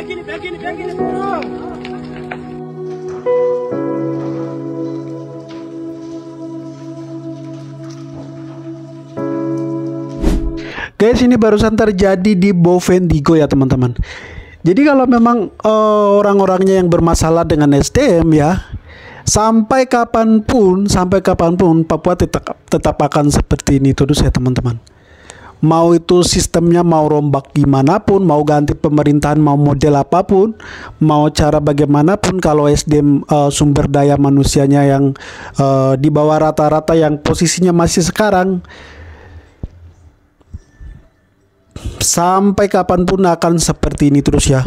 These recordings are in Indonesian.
Guys, ini barusan terjadi di Bovendiggo ya teman-teman. Jadi kalau memang orang-orangnya yang bermasalah dengan SDM ya, sampai kapanpun Papua tetap akan seperti ini terus ya teman-teman. Mau itu sistemnya mau rombak gimana pun, mau ganti pemerintahan, mau model apapun, mau cara bagaimanapun, kalau SDM sumber daya manusianya yang di bawah rata-rata yang posisinya masih sekarang, sampai kapanpun akan seperti ini terus ya.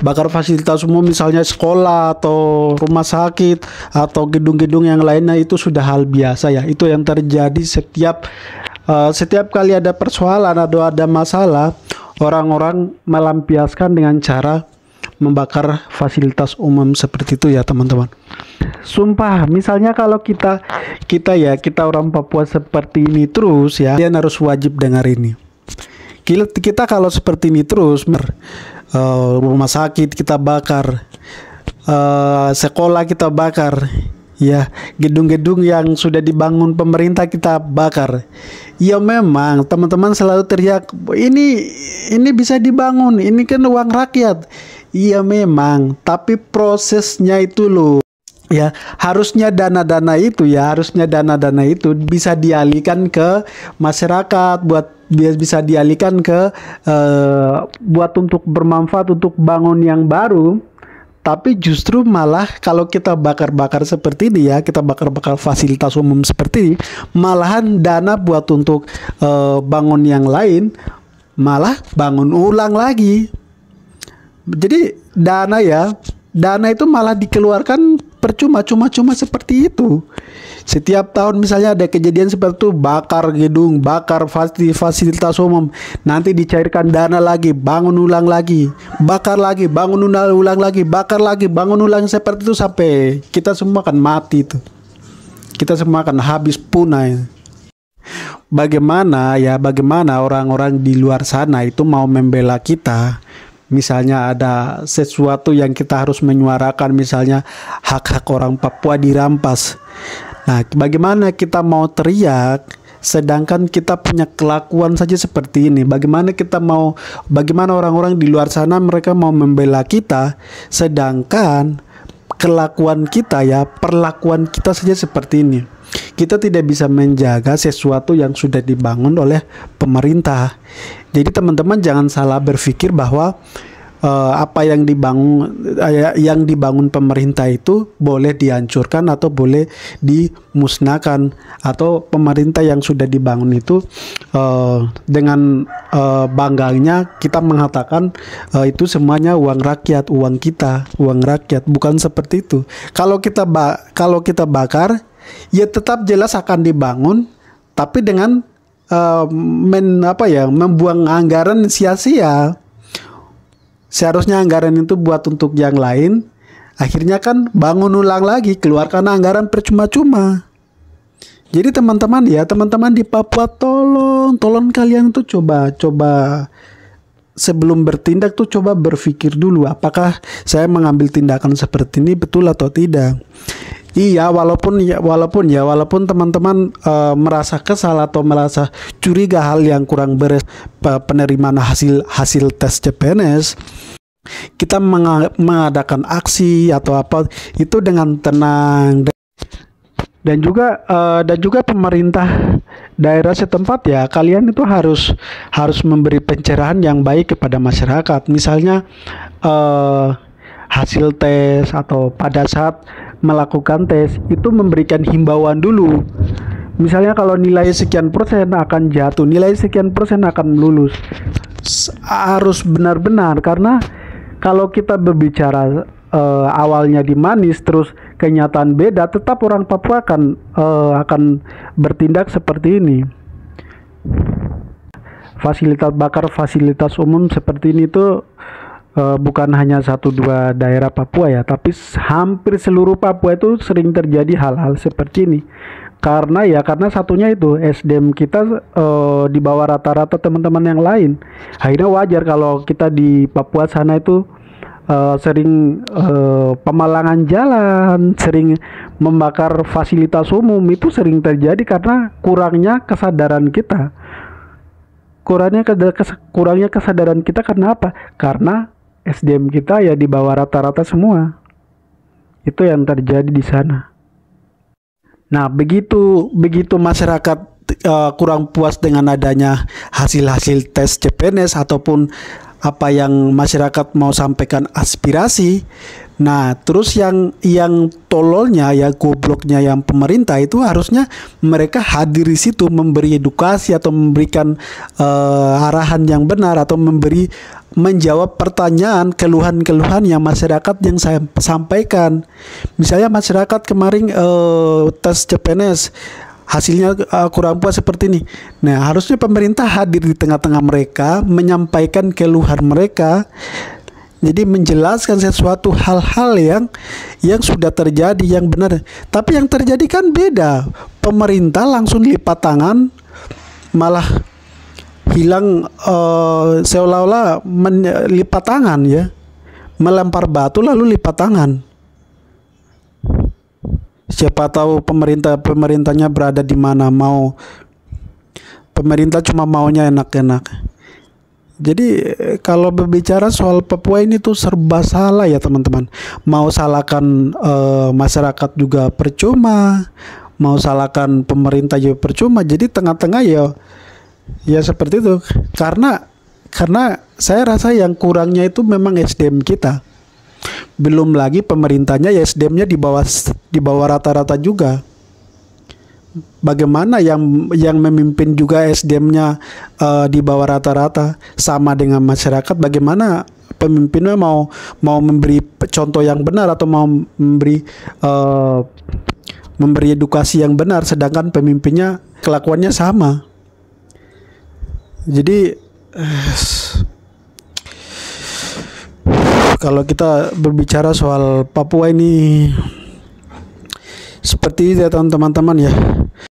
Bakar fasilitas umum misalnya sekolah atau rumah sakit atau gedung-gedung yang lainnya, itu sudah hal biasa ya. Itu yang terjadi setiap kali ada persoalan atau ada masalah, orang-orang melampiaskan dengan cara membakar fasilitas umum seperti itu ya teman-teman. Sumpah, misalnya kalau kita orang Papua seperti ini terus ya, kalian harus wajib dengar ini. Kita kalau seperti ini terus, rumah sakit kita bakar, sekolah kita bakar, ya, gedung-gedung yang sudah dibangun pemerintah kita bakar. Ya memang teman-teman selalu teriak, ini bisa dibangun, ini kan uang rakyat. Iya memang, tapi prosesnya itu loh. Ya, harusnya dana-dana itu bisa dialihkan ke masyarakat, bisa dialihkan ke buat untuk bermanfaat untuk bangun yang baru. Tapi justru malah kalau kita bakar-bakar seperti ini ya, kita bakar-bakar fasilitas umum seperti ini, malahan dana buat untuk bangun yang lain malah bangun ulang lagi. Jadi dana itu malah dikeluarkan percuma, cuma seperti itu. Setiap tahun misalnya ada kejadian seperti itu, bakar gedung, bakar fasilitas umum, nanti dicairkan dana lagi, bangun ulang lagi, bakar lagi, bangun ulang lagi, bakar lagi, bangun ulang, seperti itu sampai kita semua akan mati itu. Kita semua akan habis punah ya. Bagaimana orang-orang di luar sana itu mau membela kita? Misalnya ada sesuatu yang kita harus menyuarakan, misalnya hak-hak orang Papua dirampas. Nah, bagaimana kita mau teriak sedangkan kita punya kelakuan saja seperti ini? Bagaimana orang-orang di luar sana mereka mau membela kita sedangkan kelakuan kita ya, perlakuan kita saja seperti ini. Kita tidak bisa menjaga sesuatu yang sudah dibangun oleh pemerintah. Jadi teman-teman jangan salah berpikir bahwa apa yang dibangun pemerintah itu boleh dihancurkan atau boleh dimusnahkan, atau pemerintah yang sudah dibangun itu dengan bangganya kita mengatakan itu semuanya uang rakyat, uang kita, uang rakyat. Bukan seperti itu. Kalau kita bakar, ya tetap jelas akan dibangun, tapi dengan membuang anggaran sia-sia. Seharusnya anggaran itu buat untuk yang lain, akhirnya kan bangun ulang lagi, keluarkan anggaran percuma-cuma. Jadi teman-teman di Papua, tolong kalian tuh coba sebelum bertindak tuh coba berpikir dulu, apakah saya mengambil tindakan seperti ini betul atau tidak. Iya, walaupun teman-teman merasa kesal atau merasa curiga hal yang kurang beres penerimaan hasil tes CPNS, kita mengadakan aksi atau apa itu dengan tenang, dan juga pemerintah daerah setempat ya, kalian itu harus memberi pencerahan yang baik kepada masyarakat. Misalnya hasil tes atau pada saat melakukan tes itu memberikan himbauan dulu. Misalnya kalau nilai sekian persen akan jatuh, nilai sekian persen akan lulus. Harus benar-benar, karena kalau kita berbicara awalnya di manis terus kenyataan beda, tetap orang Papua akan bertindak seperti ini. Bakar fasilitas umum seperti ini tuh bukan hanya 1-2 daerah Papua ya, tapi hampir seluruh Papua itu sering terjadi hal-hal seperti ini. Karena satunya itu SDM kita di bawah rata-rata teman-teman yang lain. Akhirnya wajar kalau kita di Papua sana itu sering pemalangan jalan, sering membakar fasilitas umum. Itu sering terjadi karena kurangnya kesadaran kita. Kurangnya kesadaran kita karena apa? Karena SDM kita ya di bawah rata-rata semua. Itu yang terjadi di sana. Nah, begitu masyarakat kurang puas dengan adanya hasil-hasil tes CPNS ataupun apa yang masyarakat mau sampaikan aspirasi. Nah, terus yang tololnya, ya gobloknya yang pemerintah itu harusnya mereka hadir di situ, memberi edukasi atau memberikan arahan yang benar atau menjawab pertanyaan, keluhan-keluhan yang masyarakat yang saya sampaikan. Misalnya masyarakat kemarin tes CPNS hasilnya kurang puas seperti ini. Nah, harusnya pemerintah hadir di tengah-tengah mereka, menyampaikan keluhan mereka. Jadi menjelaskan sesuatu hal-hal yang sudah terjadi yang benar. Tapi yang terjadi kan beda. Pemerintah langsung lipat tangan, malah hilang seolah-olah lipat tangan ya. Melempar batu lalu lipat tangan. Siapa tahu pemerintahnya berada di mana, pemerintah cuma maunya enak-enak. Jadi kalau berbicara soal Papua ini tuh serba salah ya teman-teman. Mau salahkan masyarakat juga percuma, mau salahkan pemerintah juga percuma. Jadi tengah-tengah ya seperti itu. Karena saya rasa yang kurangnya itu memang SDM kita. Belum lagi pemerintahnya ya SDM-nya di bawah rata-rata juga. Bagaimana yang memimpin juga SDM-nya di bawah rata-rata sama dengan masyarakat? Bagaimana pemimpinnya mau memberi contoh yang benar atau mau memberi edukasi yang benar, sedangkan pemimpinnya kelakuannya sama. Jadi kalau kita berbicara soal Papua ini seperti itu ya teman-teman ya.